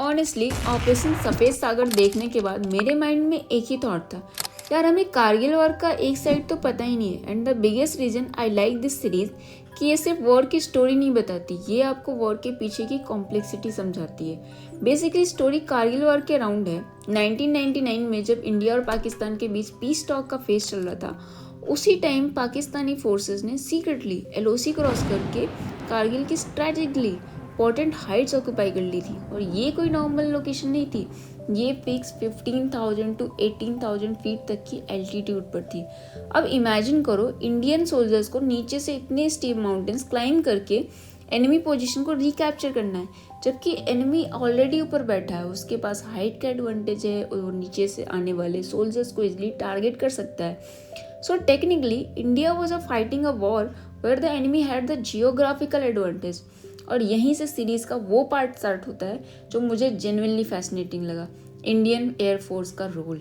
Honestly operation Safed सागर देखने के बाद मेरे माइंड में एक ही थॉट था, यार हमें कारगिल वॉर का एक साइड तो पता ही नहीं है। And the biggest reason I like this series कि ये सिर्फ वॉर की स्टोरी नहीं बताती, ये आपको वॉर के पीछे की कॉम्प्लेक्सिटी समझाती है। बेसिकली स्टोरी कारगिल वॉर के अराउंड है। 1999 में जब इंडिया और पाकिस्तान के बीच पीस टॉक का फेज चल रहा था, उसी टाइम पाकिस्तानी फोर्सेस ने सीक्रेटली एलओसी क्रॉस करके कारगिल की स्ट्रैटेजिकली इंपॉर्टेंट हाइट्स ऑक्यूपाई कर ली थी। और ये कोई नॉर्मल लोकेशन नहीं थी, ये फिक्स 15,000 to 18,000 फीट तक की एल्टीट्यूड पर थी। अब इमेजिन करो इंडियन सोल्जर्स को नीचे से इतने स्टीप माउंटेन्स क्लाइंब करके एनिमी पोजीशन को रिकैप्चर करना है, जबकि एनिमी ऑलरेडी ऊपर बैठा है, उसके पास हाइट का एडवांटेज है और वो नीचे से आने वाले सोल्जर्स को इजीली टारगेट कर सकता है। So technically, India was fighting a war where the enemy had the geographical advantage। और यहीं से सीरीज का वो पार्ट स्टार्ट होता है जो मुझे जेन्युइनली फैसिनेटिंग लगा, इंडियन एयरफोर्स का रोल।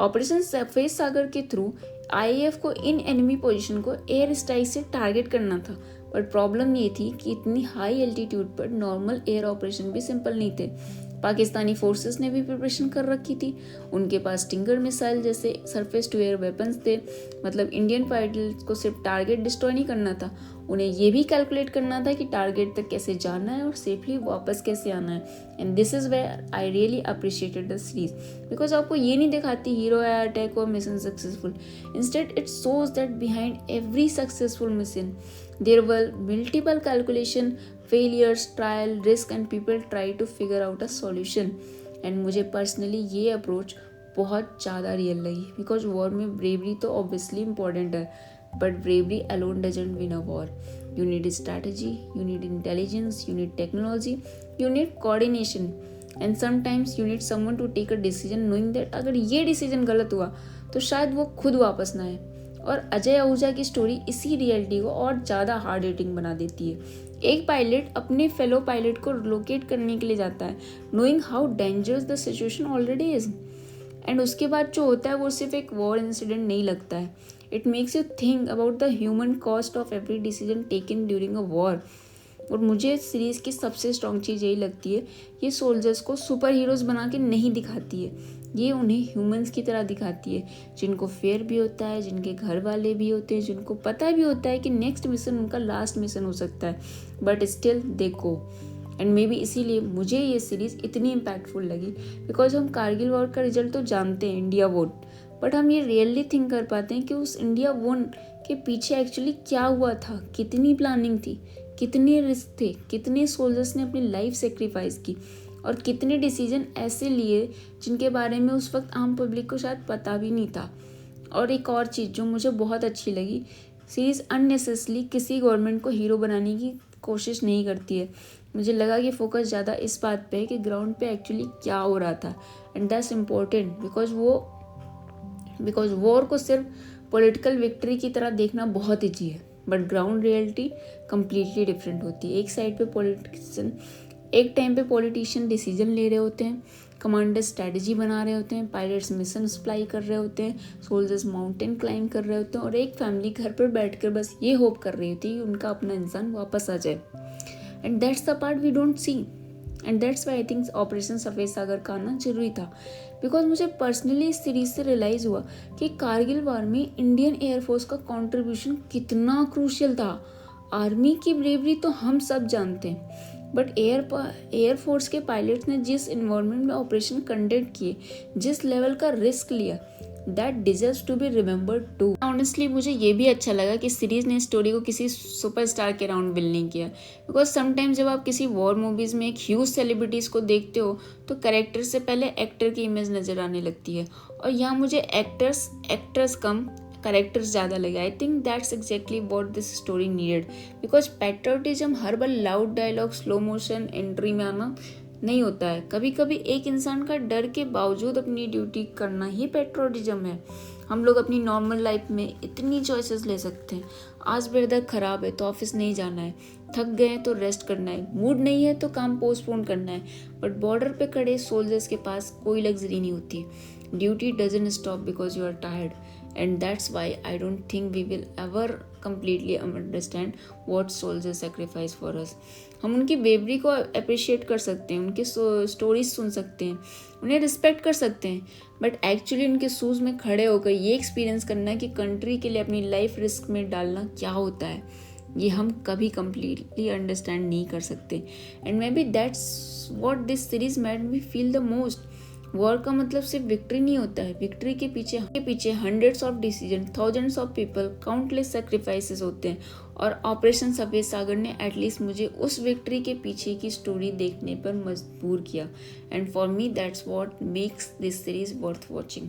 ऑपरेशन सफ़ेद सागर के थ्रू आईएएफ को इन एनिमी पोजीशन को एयर स्ट्राइक से टारगेट करना था, बट प्रॉब्लम ये थी कि इतनी हाई एल्टीट्यूड पर नॉर्मल एयर ऑपरेशन भी सिंपल नहीं थे। पाकिस्तानी फोर्सेस ने भी प्रिपरेशन कर रखी थी, उनके पास स्टिंगर मिसाइल जैसे सरफेस टू एयर वेपन्स थे। मतलब इंडियन पायलट्स को सिर्फ टारगेट डिस्ट्रॉय नहीं करना था, उन्हें ये भी कैलकुलेट करना था कि टारगेट तक कैसे जाना है और सेफली वापस कैसे आना है। And this is where I really appreciated the series, because आपको ये नहीं दिखाती हीरो आया अटैक और mission successful. Instead it shows that behind every successful mission there were multiple calculation, failures, trial, risk and people try to figure out a solution। and मुझे personally ये approach बहुत ज़्यादा रियल लगी, because war में bravery तो obviously important है, but bravery alone doesn't win a war. You need strategy, you need intelligence, you need technology, you need coordination and sometimes you need someone to take a decision knowing that अगर ये decision गलत हुआ तो शायद वो खुद वापस ना आए। और अजय आहूजा की स्टोरी इसी रियलिटी को और ज़्यादा हार्ड हिटिंग बना देती है। एक पायलट अपने फेलो पायलट को लोकेट करने के लिए जाता है, knowing how dangerous the situation already is. And उसके बाद जो होता है वो सिर्फ एक वॉर इंसिडेंट नहीं लगता है, it makes you think about the human cost of every decision taken during a war. और मुझे सीरीज़ की सबसे स्ट्रॉन्ग चीज़ यही लगती है, ये सोल्जर्स को सुपर हीरोज़ बना के नहीं दिखाती है, ये उन्हें ह्यूमंस की तरह दिखाती है, जिनको फेयर भी होता है, जिनके घर वाले भी होते हैं, जिनको पता भी होता है कि नेक्स्ट मिशन उनका लास्ट मिशन हो सकता है, but still they go. And may be इसीलिए मुझे ये सीरीज़ इतनी इम्पैक्टफुल लगी, बिकॉज हम कारगिल वॉर का रिजल्ट तो जानते हैं, इंडिया वोन, बट हम ये रियली थिंक कर पाते हैं कि उस इंडिया वोन के पीछे एक्चुअली क्या हुआ था, कितनी प्लानिंग थी, कितने रिस्क थे, कितने सोल्जर्स ने अपनी लाइफ सेक्रीफाइस की और कितने डिसीजन ऐसे लिए जिनके बारे में उस वक्त आम पब्लिक को शायद पता भी नहीं था। और एक और चीज़ जो मुझे बहुत अच्छी लगी, सीरीज़ अननेसेसरली किसी गवर्नमेंट को हीरो बनाने की कोशिश नहीं करती है। मुझे लगा कि फोकस ज़्यादा इस बात पे है कि ग्राउंड पे एक्चुअली क्या हो रहा था, and that's important because war को सिर्फ पॉलिटिकल विक्ट्री की तरह देखना बहुत ईजी है, but ground reality completely different होती है। एक टाइम पे पॉलिटिशियन डिसीजन ले रहे होते हैं, कमांडर स्ट्रैटेजी बना रहे होते हैं, पायलट्स मिशन सप्लाई कर रहे होते हैं, सोल्जर्स माउंटेन क्लाइंब कर रहे होते हैं, और एक फैमिली घर पर बैठकर बस ये होप कर रही होती है कि उनका अपना इंसान वापस आ जाए। And that's the part we don't see, and that's why I think operation Safed Sagar का आना जरूरी था, बिकॉज मुझे पर्सनली इस सीरीज से रियलाइज़ हुआ कि कारगिल वॉर में इंडियन एयरफोर्स का कंट्रीब्यूशन कितना क्रूशियल था। आर्मी की ब्रेवरी तो हम सब जानते हैं, बट एयरफोर्स के पायलट्स ने जिस इन्वायरमेंट में ऑपरेशन कंडक्ट किए, जिस लेवल का रिस्क लिया, that deserves to be remembered too. Honestly मुझे ये भी अच्छा लगा कि सीरीज़ ने स्टोरी को किसी सुपरस्टार के राउंड बिल्ड नहीं किया, बिकॉज समटाइम्स जब आप किसी वॉर मूवीज़ में एक ह्यूज सेलिब्रिटीज़ को देखते हो तो कैरेक्टर से पहले एक्टर की इमेज नज़र आने लगती है, और यहाँ मुझे एक्टर्स कम करेक्टर्स ज़्यादा लगे। I think that's exactly what this story needed, because patriotism हर बार loud dialogue slow motion entry में आना नहीं होता है। कभी कभी एक इंसान का डर के बावजूद अपनी ड्यूटी करना ही पैट्रियोटिज्म है। हम लोग अपनी नॉर्मल लाइफ में इतनी चॉइसेस ले सकते हैं, आज वेदर खराब है तो ऑफिस नहीं जाना है, थक गए हैं तो रेस्ट करना है, मूड नहीं है तो काम पोस्टपोन करना है, बट बॉर्डर पे खड़े सोल्जर्स के पास कोई लग्जरी नहीं होती। Duty doesn't stop because you are tired, and that's why I don't think we will ever completely understand what soldiers sacrifice for us। हम उनकी बेवरी को अप्रिशिएट कर सकते हैं, उनके स्टोरीज सुन सकते हैं, उन्हें रिस्पेक्ट कर सकते हैं, बट एक्चुअली उनके शूज़ में खड़े होकर ये एक्सपीरियंस करना कि कंट्री के लिए अपनी लाइफ रिस्क में डालना क्या होता है, ये हम कभी कम्प्लीटली अंडरस्टैंड नहीं कर सकते. And may be that's what this series made me feel the most. War का मतलब सिर्फ विक्ट्री नहीं होता है. विक्ट्री के पीछे hundreds of decision, thousands of people, countless sacrifices होते हैं. और ऑपरेशन सफेद सागर ने एटलीस्ट मुझे उस विक्ट्री के पीछे की स्टोरी देखने पर मजबूर किया. And for me that's what makes this series worth watching.